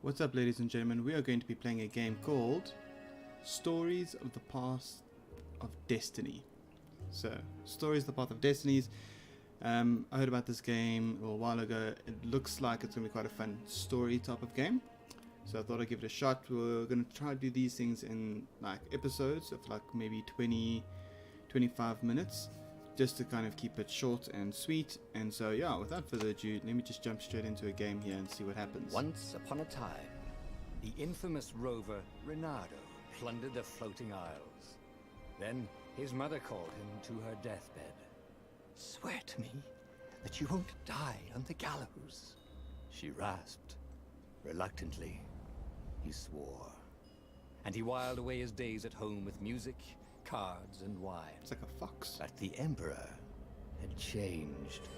What's up, ladies and gentlemen? We are going to be playing a game called Stories of the Path of Destiny. So, Stories of the Path of Destinies. I heard about this game a little while ago. It looks like it's going to be quite a fun story type of game. So I thought I'd give it a shot. We're going to try to do these things in like episodes of like maybe 20-25 minutes. Just to kind of keep it short and sweet. And so yeah, without further ado, let me just jump straight into a game here and see what happens. Once upon a time, the infamous rover Reynardo plundered the floating isles. Then his mother called him to her deathbed. Swear to me that you won't die on the gallows. She rasped. Reluctantly, he swore. And he whiled away his days at home with music, cards, and wine. It's like a fox. But the Emperor had changed.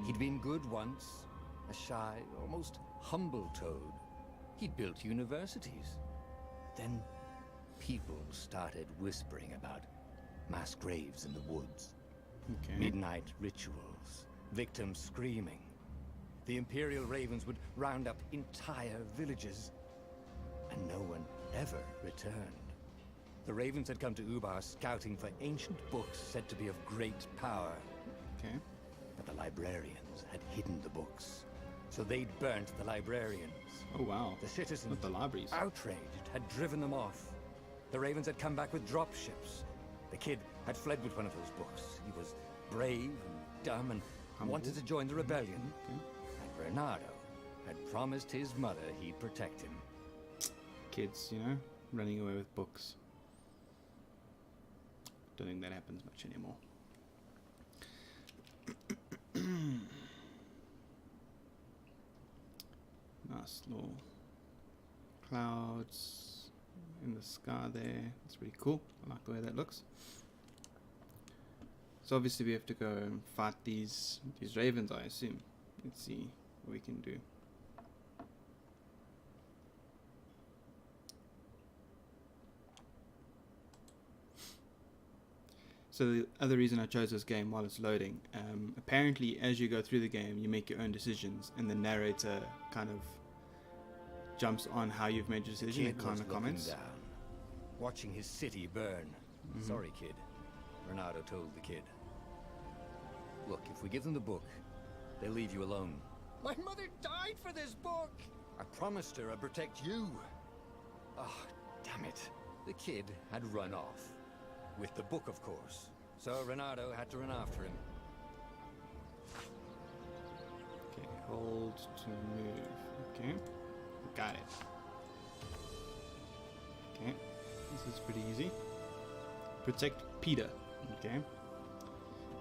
He'd been good once, a shy, almost humble toad. He'd built universities. Then people started whispering about mass graves in the woods. Okay. Midnight rituals, victims screaming. The Imperial Ravens would round up entire villages, and no one ever returned. The Ravens had come to Ubar scouting for ancient books said to be of great power. Okay. But the librarians had hidden the books, so they'd burnt the librarians. Oh wow. The citizens, Not the libraries. outraged, had driven them off. The Ravens had come back with dropships. The kid had fled with one of those books. He was brave and dumb and wanted to join the rebellion. Okay. And Reynardo had promised his mother he'd protect him. Kids, you know, running away with books. Don't think that happens much anymore. Nice little clouds in the sky there. It's pretty cool. I like the way that looks. So obviously we have to go and fight these ravens, I assume. Let's see what we can do. So the other reason I chose this game while it's loading, apparently as you go through the game you make your own decisions and the narrator kind of jumps on how you've made your decision and kind of comments. Down, watching his city burn. Sorry, kid. Reynardo told the kid. Look, if we give them the book, they'll leave you alone. My mother died for this book! I promised her I'd protect you. Oh, damn it. The kid had run off. With the book, of course. So Reynardo had to run after him. Okay, hold to move. Okay, got it. Okay, this is pretty easy. Protect Peter. Okay.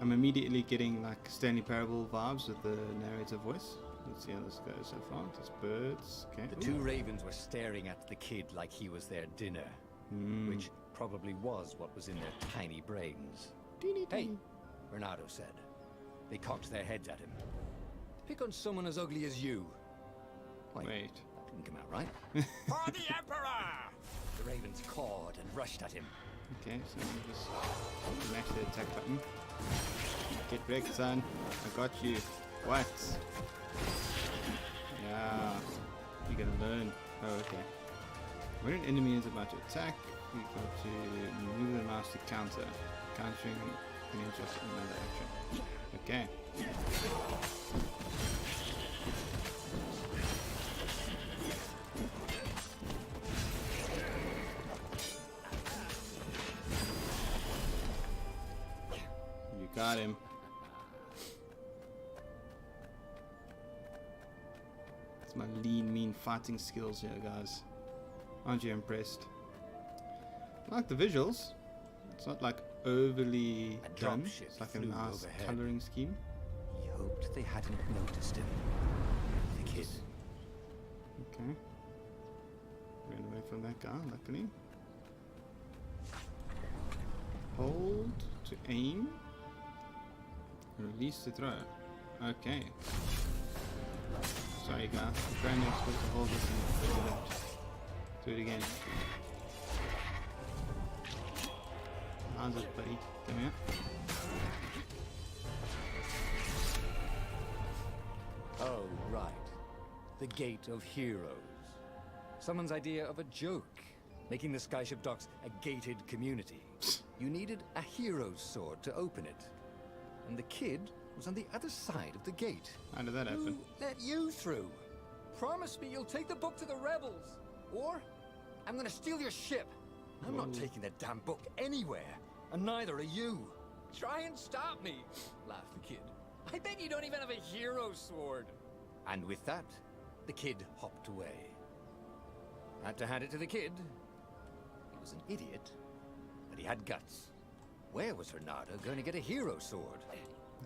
I'm immediately getting like Stanley Parable vibes with the narrator voice. Let's see how this goes so far. There's birds. Okay. The two ravens were staring at the kid like he was their dinner. Which probably was what was in their tiny brains. Hey, Reynardo said. They cocked their heads at him. Pick on someone as ugly as you. Wait. That didn't come out right. For the Emperor! The ravens cawed and rushed at him. Okay, so let me just mash the attack button. Get wrecked, son. I got you. What? Yeah. You're gonna learn. Oh, okay. When an enemy is about to attack, we got to move the mouse to counter. Countering means just another action. Okay. You got him. That's my lean, mean fighting skills here, guys. Aren't you impressed? I like the visuals. It's not like overly done. It's like a nice colouring scheme. He hoped they hadn't noticed him. The kid. Okay. Ran away from that guy, luckily. Hold to aim. Release to throw. Okay. Sorry guys, apparently I'm supposed to hold this and do that. Do it again. How's it, buddy? Come here. Oh, right. The Gate of Heroes. Someone's idea of a joke, making the skyship docks a gated community. You needed a hero's sword to open it. And the kid was on the other side of the gate. How did that happen? Who let you through? Promise me you'll take the book to the rebels. Or I'm gonna steal your ship. I'm not taking that damn book anywhere. And neither are you. Try and stop me, laughed the kid. I bet you don't even have a hero sword. And with that, the kid hopped away. Had to hand it to the kid. He was an idiot, but he had guts. Where was Renato going to get a hero sword?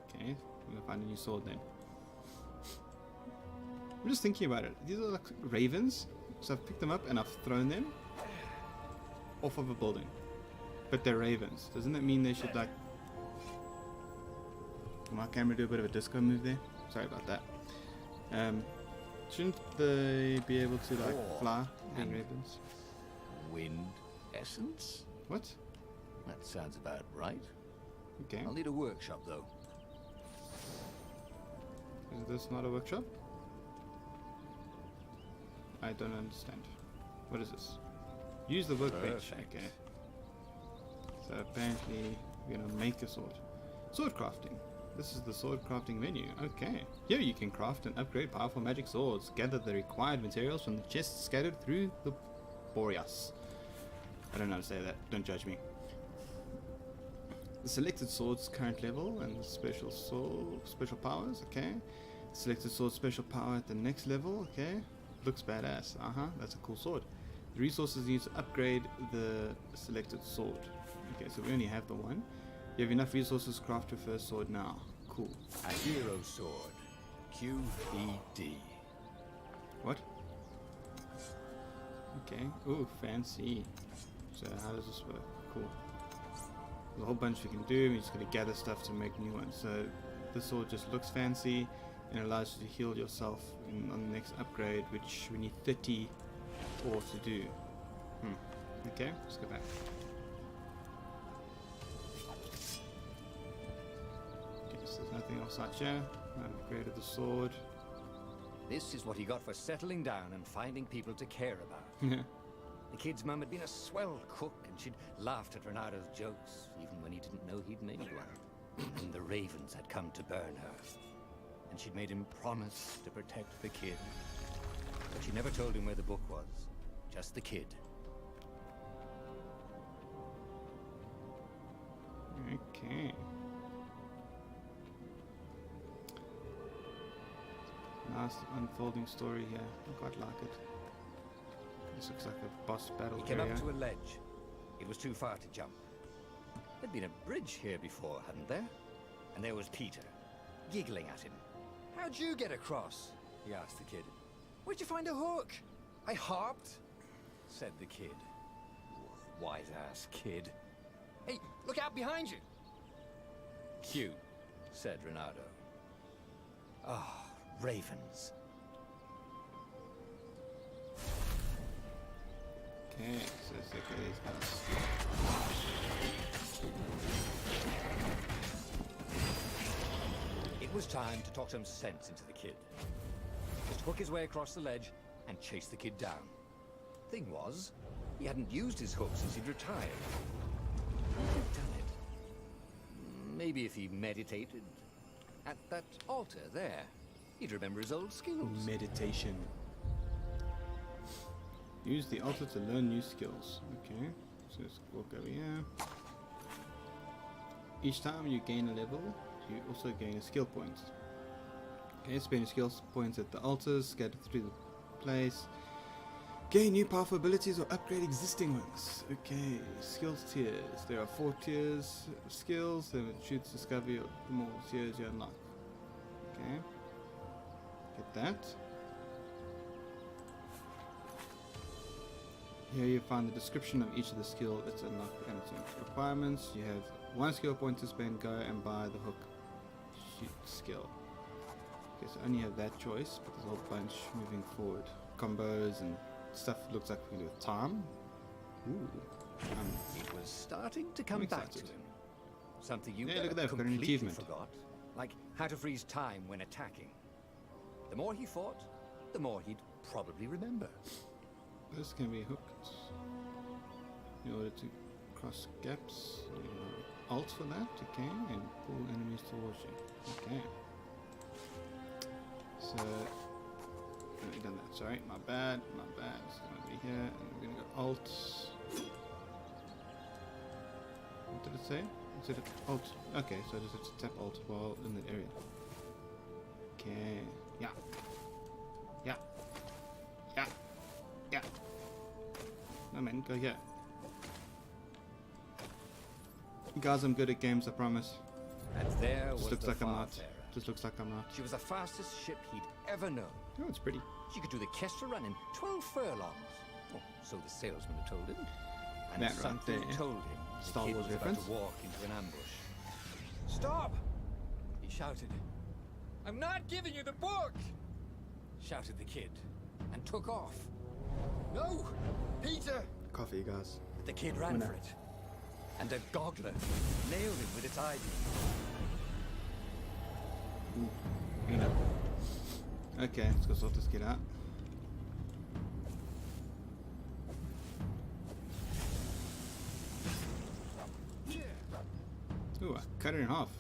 Okay, I'm gonna find a new sword then. I'm just thinking about it. These are like ravens, so I've picked them up and I've thrown them off of a building. But they're ravens. Doesn't that mean they should like... Will my camera do a bit of a disco move there? Sorry about that. Shouldn't they be able to like fly, being ravens? Wind essence? What? That sounds about right. Okay. I'll need a workshop though. Is this not a workshop? I don't understand. What is this? Use the workbench. Perfect. Okay. So apparently we're gonna make a sword. Sword crafting. This is the sword crafting menu. Okay. Here you can craft and upgrade powerful magic swords. Gather the required materials from the chests scattered through the Boreas. I don't know how to say that. Don't judge me. The selected sword's current level and the special powers. Okay. Selected sword special power at the next level. Okay. Looks badass. That's a cool sword. The resources used to upgrade the selected sword. Okay, so we only have the one. You have enough resources to craft your first sword now. Cool. A hero sword. QED. What? Okay. Ooh, fancy. So how does this work? Cool. There's a whole bunch we can do. We just gotta gather stuff to make new ones. So this sword just looks fancy and allows you to heal yourself on the next upgrade, which we need 30 ore to do. Okay, let's go back. Okay, so there's nothing else out here. I've upgraded the sword. This is what he got for settling down and finding people to care about. The kid's mum had been a swell cook and she'd laughed at Renato's jokes, even when he didn't know he'd made one. And the ravens had come to burn her. And she'd made him promise to protect the kid. But she never told him where the book was. Just the kid. Okay. Nice unfolding story here. I quite like it. This looks like a boss battle He came area. up to a ledge. It was too far to jump. There'd been a bridge here before, hadn't there? And there was Peter, giggling at him. How'd you get across? He asked the kid. Where'd you find a hook? I hopped, said the kid. Wise-ass kid. Hey, look out behind you! Q, said Renato. Ah, ravens. Okay, so let's look at these guys. It was time to talk some sense into the kid. Just hook his way across the ledge and chase the kid down. Thing was, he hadn't used his hook since he'd retired. How had he done it? Maybe if he meditated at that altar there, he'd remember his old skills. Meditation. Use the altar to learn new skills. Okay, so let's walk over here. Each time you gain a level, you also gain a skill point. Okay, spend your skill points at the altars, scattered through the place. Gain new powerful abilities or upgrade existing ones. Okay, skills tiers. There are 4 tiers of skills. The choose discovery, the more tiers you unlock. Okay, get that. Here you find the description of each of the skill it's unlocked and its requirements. You have 1 skill point to spend, go and buy the hook shoot skill. Okay, so only have that choice, but there's a whole bunch moving forward. Combos and stuff looks like we do with time. Ooh. It was starting to come I'm back to excited. him. Something you Yeah, look at that, we've got an completely achievement. forgot. Like how to freeze time when attacking. The more he fought, the more he'd probably remember. This can be hooked in order to cross gaps. Alt for that, okay, and pull enemies towards you. Okay. So, already done that. Sorry, my bad, my bad. It's gonna be here, and we're gonna go Alt. What did it say? It said Alt. Okay, so I just have to tap Alt while in the area. Okay. Yeah. Yeah. Yeah. Yeah. No man, go here. Guys, I'm good at games, I promise. And there was Just looks the like I'm not. Farfarer. Just looks like I'm not. She was the fastest ship he'd ever known. Oh, it's pretty. She could do the Kessel Run in 12 furlongs. Oh, so the salesman had told him. And That right something there. told him the Star kid Wars was reference. about to walk into an ambush. Stop! He shouted. I'm not giving you the book! Shouted the kid, and took off. No! Peter! Coffee, guys. The kid ran for it. And a goggler nailed him with its eye beam. You know. Okay, let's go sort this kid out. Ooh, I cut it in half.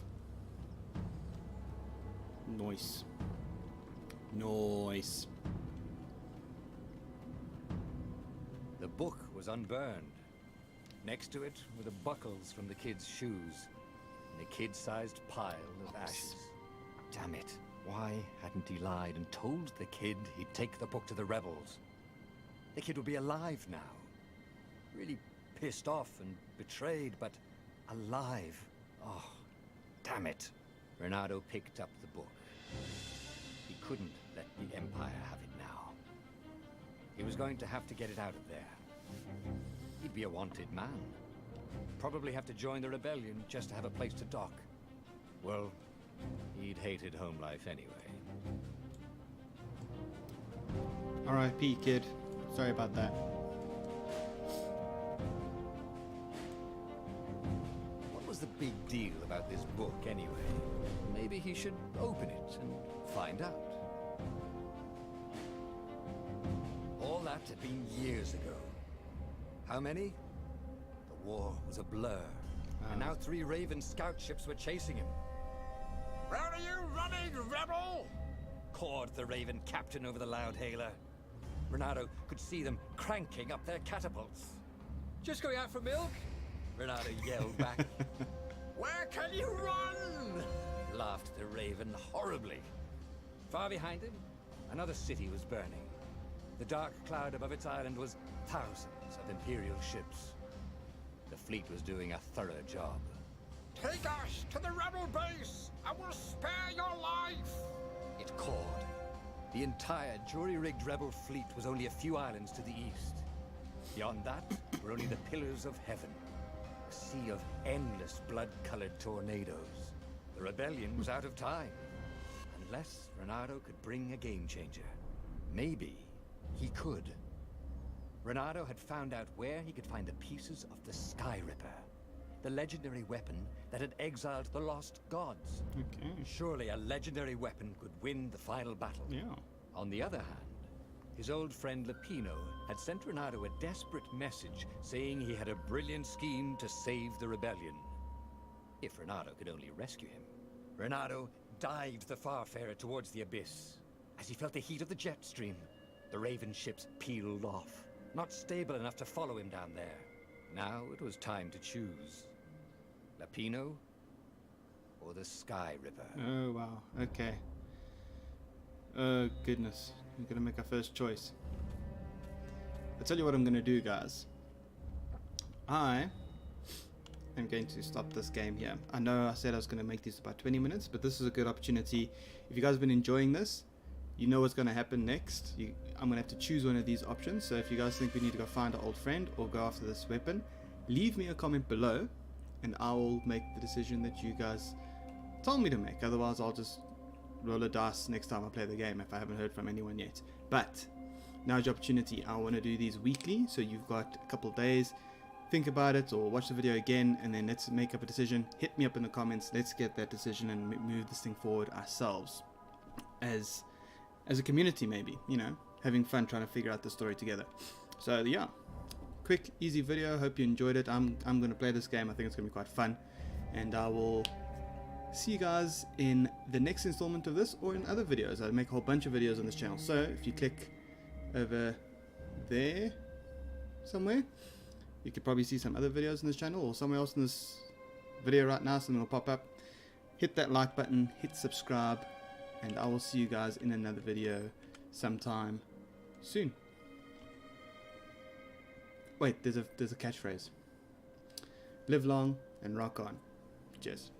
Nice. Nice. The book was unburned. Next to it were the buckles from the kid's shoes, and a kid-sized pile of ashes. Damn it. Why hadn't he lied and told the kid he'd take the book to the rebels? The kid would be alive now. Really pissed off and betrayed, but alive. Oh, damn it. Renato picked up the book. He couldn't let the Empire have it now. He was going to have to get it out of there. He'd be a wanted man. Probably have to join the rebellion just to have a place to dock. Well, he'd hated home life anyway. R.I.P. kid. Sorry about that. What was the big deal about this book anyway? Maybe he should open it and find out. All that had been years ago. How many? The war was a blur. And now 3 Raven scout ships were chasing him. Where are you running, rebel? Cawed the Raven captain over the loud hailer. Renato could see them cranking up their catapults. Just going out for milk? Renato yelled back. Where can you run? Laughed the Raven horribly. Far behind him, another city was burning. The dark cloud above its island was thousands of Imperial ships. The fleet was doing a thorough job. Take us to the rebel base! I will spare your life! It called. The entire jury-rigged rebel fleet was only a few islands to the east. Beyond that were only the pillars of heaven. A sea of endless blood-colored tornadoes. The rebellion was out of time. Unless Renato could bring a game-changer. Maybe he could. Renato had found out where he could find the pieces of the Sky Ripper. The legendary weapon that had exiled the lost gods. Okay. Surely a legendary weapon could win the final battle. Yeah. On the other hand, his old friend Lapino had sent Renato a desperate message saying he had a brilliant scheme to save the rebellion. If Renato could only rescue him. Renato dived the Farfarer towards the abyss. As he felt the heat of the jet stream, the Raven ships peeled off. Not stable enough to follow him down there. Now it was time to choose. Lapino or the Sky Ripper. Oh, wow. Okay. Oh, goodness. We're going to make our first choice. I'll tell you what I'm going to do, guys. I am going to stop this game here. I know I said I was going to make these about 20 minutes, but this is a good opportunity. If you guys have been enjoying this, you know what's going to happen next. I'm going to have to choose one of these options. So if you guys think we need to go find an old friend or go after this weapon, leave me a comment below and I will make the decision that you guys tell me to make. Otherwise, I'll just roll a dice next time I play the game if I haven't heard from anyone yet. But now's your opportunity. I want to do these weekly, so you've got a couple of days. Think about it or watch the video again and then let's make up a decision. Hit me up in the comments. Let's get that decision and move this thing forward ourselves. As a community, maybe, you know, having fun trying to figure out the story together. So yeah, quick, easy video. Hope you enjoyed it. I'm going to play this game. I think it's going to be quite fun. And I will see you guys in the next installment of this or in other videos. I make a whole bunch of videos on this channel. So if you click over there somewhere, you could probably see some other videos on this channel or somewhere else in this video right now. Something will pop up. Hit that like button, hit subscribe, and I will see you guys in another video sometime soon. Wait, there's a catchphrase. Live long and rock on. Cheers.